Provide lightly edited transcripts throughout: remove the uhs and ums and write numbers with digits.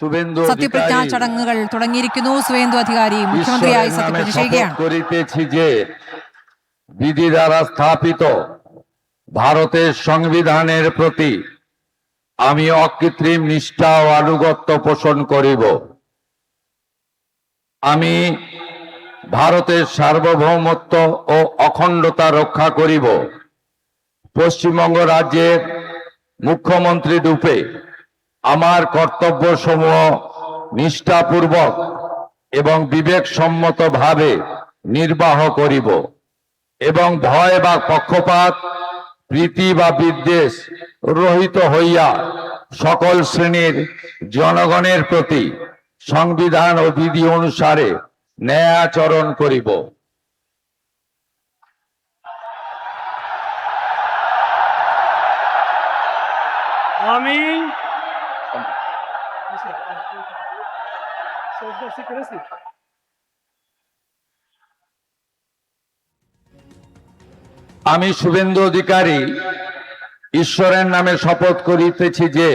സത്യപ്രതിജ്ഞാ ചടങ്ങുകൾ തുടങ്ങിയിരിക്കുന്നു. സുവേന്ദു അധികാരി മുഖ്യമന്ത്രിയായി സത്യപ്രതിജ്ഞ ചെയ്യുകയാണ്. করিতেছি যে বিধি দ্বারা স্থাপিত ভারতের সংবিধানের প্রতি আমি অকৃত্রিম নিষ্ঠা ও আনুগত্য পোষণ করিব। আমি ভারতের সার্বভৌমত্ব ও অখণ্ডতা রক্ষা করিব। পশ্চিমবঙ্গ রাজ্যের মুখ্যমন্ত্রী রূপে আমার কর্তব্যসমূহ নিষ্ঠাপূর্বক এবং বিবেকসম্মতভাবে নির্বাহ করিব এবং ভয় বা পক্ষপাত প্রীতি বা বিদ্বেষ রহিত হইয়া সকল শ্রেণীর জনগণের প্রতি সংবিধান ও বিধি অনুসারে ন্যায় আচরণ করিব। আমি আমি শুভেন্দু অধিকারী ঈশ্বরের নামে শপথ করিতেছি যে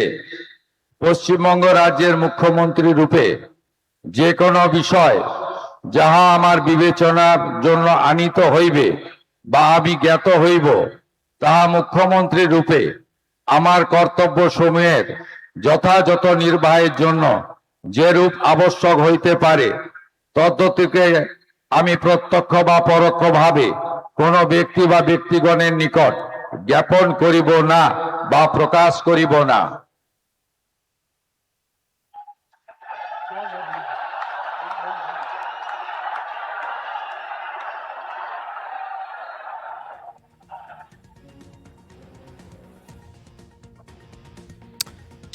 পশ্চিমবঙ্গ রাজ্যের মুখ্যমন্ত্রী রূপে যে কোনো বিষয় যাহা আমার বিবেচনার জন্য আনিত হইবে বা আমি জ্ঞাত হইব তাহা মুখ্যমন্ত্রী রূপে আমার কর্তব্য সমূহের যথাযথ নির্বাহের জন্য যেরূপ আবশ্যক হইতে পারে তদ্গতিকে আমি প্রত্যক্ষ বা পরোক্ষভাবে কোনো ব্যক্তি বা ব্যক্তিগণের নিকট জ্ঞাপন করিব না বা প্রকাশ করিব না।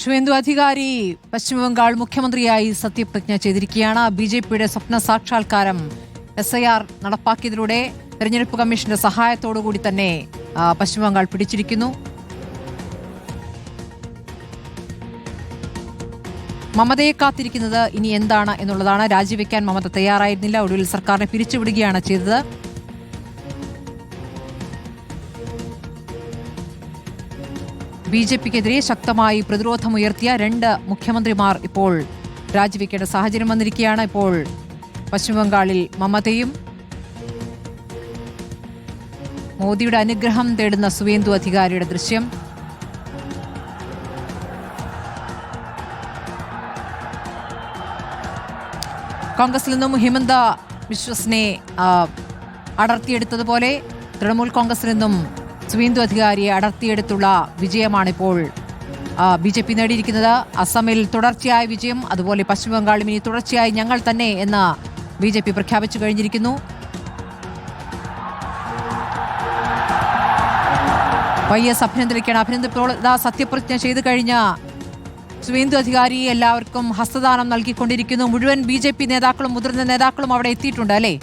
സുവേന്ദു അധികാരി പശ്ചിമബംഗാൾ മുഖ്യമന്ത്രിയായി സത്യപ്രതിജ്ഞ ചെയ്തിരിക്കുകയാണ്. ബിജെപിയുടെ സ്വപ്ന സാക്ഷാത്കാരം SIR നടപ്പാക്കിയതിലൂടെ തെരഞ്ഞെടുപ്പ് കമ്മീഷന്റെ സഹായത്തോടുകൂടി തന്നെ പശ്ചിമബംഗാൾ പിടിച്ചിരിക്കുന്നു. മമതയെ കാത്തിരിക്കുന്നത് ഇനി എന്താണ് എന്നുള്ളതാണ്. രാജിവെക്കാൻ മമത തയ്യാറായിരുന്നില്ല. ഒടുവിൽ സർക്കാരിനെ പിരിച്ചുവിടുകയാണ് ചെയ്തത്. BJPക്കെതിരെ ശക്തമായി പ്രതിരോധമുയർത്തിയ 2 മുഖ്യമന്ത്രിമാർ ഇപ്പോൾ രാജിവെക്കേണ്ട സാഹചര്യം വന്നിരിക്കുകയാണ്. ഇപ്പോൾ പശ്ചിമബംഗാളിൽ മമതയും മോദിയുടെ അനുഗ്രഹം തേടുന്ന സുവേന്ദു അധികാരിയുടെ ദൃശ്യം. കോൺഗ്രസിൽ നിന്നും ഹിമന്ത ബിശ്വസിനെ അടർത്തിയെടുത്തതുപോലെ തൃണമൂൽ കോൺഗ്രസിൽ നിന്നും സുവേന്ദു അധികാരിയെ അടർത്തിയെടുത്തുള്ള വിജയമാണിപ്പോൾ BJP നേടിയിരിക്കുന്നത്. അസമിൽ തുടർച്ചയായ വിജയം, അതുപോലെ പശ്ചിമബംഗാളിൽ ഇനി തുടർച്ചയായി ഞങ്ങൾ തന്നെ എന്ന് BJP പ്രഖ്യാപിച്ചു കഴിഞ്ഞിരിക്കുന്നു. YS അഭിനന്ദിപ്പോൾ സത്യപ്രതിജ്ഞ ചെയ്തു കഴിഞ്ഞ സുവേന്ദു അധികാരി എല്ലാവർക്കും ഹസ്തദാനം നൽകിക്കൊണ്ടിരിക്കുന്നു. മുഴുവൻ BJP നേതാക്കളും മുതിർന്ന നേതാക്കളും അവിടെ എത്തിയിട്ടുണ്ട് അല്ലേ?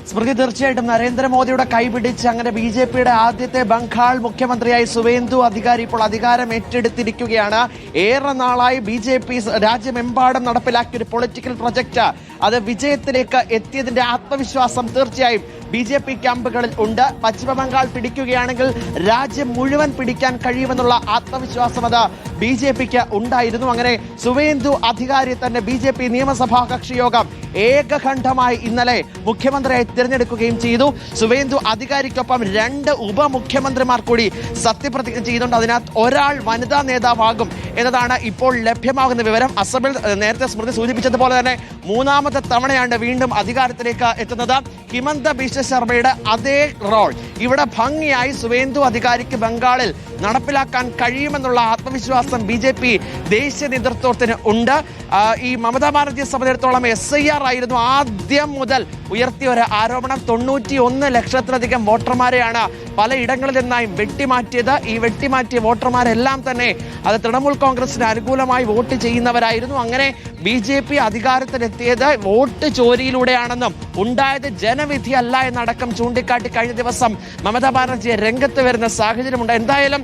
സ്മൃതി, തീർച്ചയായിട്ടും നരേന്ദ്രമോദിയുടെ കൈപിടിച്ച് അങ്ങനെ BJPയുടെ ആദ്യത്തെ ബംഗാൾ മുഖ്യമന്ത്രിയായി സുവേന്ദു അധികാരി ഇപ്പോൾ അധികാരം ഏറ്റെടുത്തിരിക്കുകയാണ്. ഏറെ നാളായി BJP രാജ്യമെമ്പാടും നടപ്പിലാക്കിയ ഒരു പൊളിറ്റിക്കൽ പ്രൊജക്ട് അത് വിജയത്തിലേക്ക് എത്തിയതിന്റെ ആത്മവിശ്വാസം തീർച്ചയായും BJP ക്യാമ്പുകളിൽ ഉണ്ട്. പശ്ചിമബംഗാൾ പിടിക്കുകയാണെങ്കിൽ രാജ്യം മുഴുവൻ പിടിക്കാൻ കഴിയുമെന്നുള്ള ആത്മവിശ്വാസം അത് BJPക്ക് ഉണ്ടായിരുന്നു. അങ്ങനെ സുവേന്ദു അധികാരി തന്നെ BJP നിയമസഭാ കക്ഷി യോഗം ഏകകണ്ഠമായി ഇന്നലെ മുഖ്യമന്ത്രിയായി തിരഞ്ഞെടുക്കുകയും ചെയ്തു. സുവേന്ദു അധികാരിക്കൊപ്പം 2 ഉപമുഖ്യമന്ത്രിമാർ കൂടി സത്യപ്രതിജ്ഞ ചെയ്യുന്നുണ്ട്. അതിനകത്ത് ഒരാൾ വനിതാ നേതാവാകും എന്നതാണ് ഇപ്പോൾ ലഭ്യമാകുന്ന വിവരം. അസമിൽ നേരത്തെ സ്മൃതി സൂചിപ്പിച്ചതുപോലെ തന്നെ 3ാമത്തെ തവണയാണ് വീണ്ടും അധികാരത്തിലേക്ക് എത്തുന്നത്. ഹിമന്ത ബിശ്വ ശർമ്മയുടെ അതേ റോൾ ഇവിടെ ഭംഗിയായി സുവേന്ദു അധികാരിക്ക് ബംഗാളിൽ നടപ്പിലാക്കാൻ കഴിയുമെന്നുള്ള ആത്മവിശ്വാസം BJP ദേശീയ നേതൃത്വത്തിന് ഉണ്ട്. ഈ മമതാ ബാനർജിയെ സംബന്ധിച്ചിടത്തോളം SIR ആയിരുന്നു ആദ്യം മുതൽ ഉയർത്തിയ ഒരു ആരോപണം. 91 ലക്ഷത്തിലധികം വോട്ടർമാരെയാണ് പലയിടങ്ങളിൽ നിന്നായി വെട്ടിമാറ്റിയത്. ഈ വെട്ടിമാറ്റിയ വോട്ടർമാരെല്ലാം തന്നെ അത് തൃണമൂൽ കോൺഗ്രസിന് അനുകൂലമായി വോട്ട് ചെയ്യുന്നവരായിരുന്നു. അങ്ങനെ BJP അധികാരത്തിലെത്തിയത് വോട്ട് ചോരിയിലൂടെയാണെന്നും ഉണ്ടായത് ജനവിധി അല്ല എന്നടക്കം ചൂണ്ടിക്കാട്ടി കഴിഞ്ഞ ദിവസം മമതാ ബാനർജിയെ രംഗത്ത് വരുന്ന സാഹചര്യമുണ്ട്. എന്തായാലും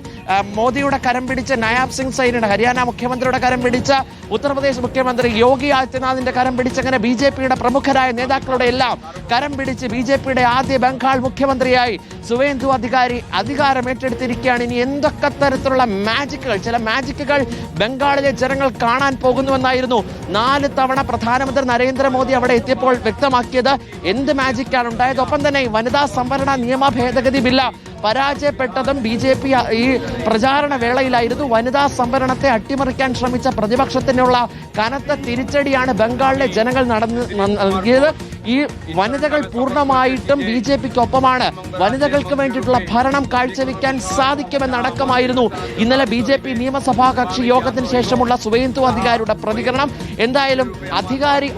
മോദിയുടെ കരം പിടിച്ച നയാബ് സിംഗ് സൈനിയുടെ, ഹരിയാന മുഖ്യമന്ത്രിയുടെ കരം പിടിച്ച ഉത്തർപ്രദേശ് മുഖ്യമന്ത്രി യോഗി ആദിത്യനാഥിന്റെ കരം പിടിച്ച് അങ്ങനെ BJPയുടെ പ്രമുഖരായ നേതാക്കളുടെ എല്ലാം കരം പിടിച്ച് BJPയുടെ ആദ്യ ബംഗാൾ മുഖ്യമന്ത്രിയായി സുവേന്ദു അധികാരി അധികാരം ഏറ്റെടുത്തിരിക്കുകയാണ്. ഇനി എന്തൊക്കെ തരത്തിലുള്ള മാജിക്കുകൾ, ചില മാജിക്കുകൾ ബംഗാളിലെ ജനങ്ങൾ കാണാൻ പോകുന്നുവെന്നായിരുന്നു 4 തവണ പ്രധാനമന്ത്രി നരേന്ദ്രമോദി അവിടെ എത്തിയപ്പോൾ വ്യക്തമാക്കിയത്. എന്ത് മാജിക്കാണ് ഉണ്ടായത്? ഒപ്പം തന്നെ വനിതാ സംവരണ നിയമ ഭേദഗതി ബില്ല് പരാജയപ്പെട്ടതും ബി.ജെ.പി. ഈ പ്രചാരണ വേളയിലായിരുന്നു. വനിതാ സംവരണത്തെ അട്ടിമറിക്കാൻ ശ്രമിച്ച പ്രതിപക്ഷത്തിനുള്ള കനത്ത തിരിച്ചടിയാണ് ബംഗാളിലെ ജനങ്ങൾ നൽകിയത്. ഈ വനിതകൾ പൂർണ്ണമായിട്ടും ബി.ജെ.പിക്കൊപ്പമാണ്. വനിതകൾക്ക് വേണ്ടിയിട്ടുള്ള ഭരണം കാഴ്ചവെക്കാൻ സാധിക്കുമെന്നടക്കമായിരുന്നു ഇന്നലെ ബി.ജെ.പി. നിയമസഭാ കക്ഷി യോഗത്തിന് ശേഷമുള്ള സുവേന്ദു അധികാരിയുടെ പ്രതികരണം. എന്തായാലും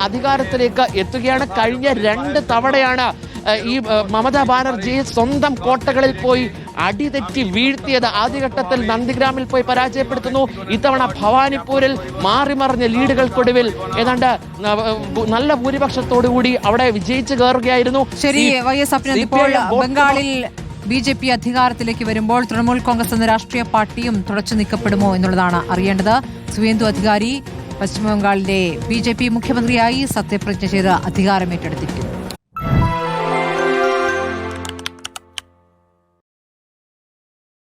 അധികാരത്തിലേക്ക് എത്തുകയാണ്. കഴിഞ്ഞ 2 തവണയാണ് ഈ മമതാ ബാനർജിയെ സ്വന്തം കോട്ടകളിൽ പോയി അടിതെറ്റി വീഴ്ത്തിയത്. ആദ്യഘട്ടത്തിൽ നന്ദിഗ്രാമിൽ പോയി പരാജയപ്പെടുത്തുന്നു. ഇത്തവണ ഭവാനിപ്പൂരിൽ മാറിമറിഞ്ഞ ലീഡുകൾക്കൊടുവിൽ ഏതാണ്ട് നല്ല ഭൂരിപക്ഷത്തോടുകൂടി അവിടെ വിജയിച്ചു കയറുകയായിരുന്നു. ശരി, വൈഎസ് അഭിനന്ദ്, ഇപ്പോൾ ബംഗാളിൽ ബി.ജെ.പി. അധികാരത്തിലേക്ക് വരുമ്പോൾ തൃണമൂൽ കോൺഗ്രസ് എന്ന രാഷ്ട്രീയ പാർട്ടിയും തുടച്ചു നീക്കപ്പെടുമോ എന്നുള്ളതാണ് അറിയേണ്ടത്. സുവേന്ദു അധികാരി പശ്ചിമബംഗാളിലെ ബി.ജെ.പി. മുഖ്യമന്ത്രിയായി സത്യപ്രതിജ്ഞ ചെയ്ത് അധികാരമേറ്റെടുത്തിരിക്കുന്നു.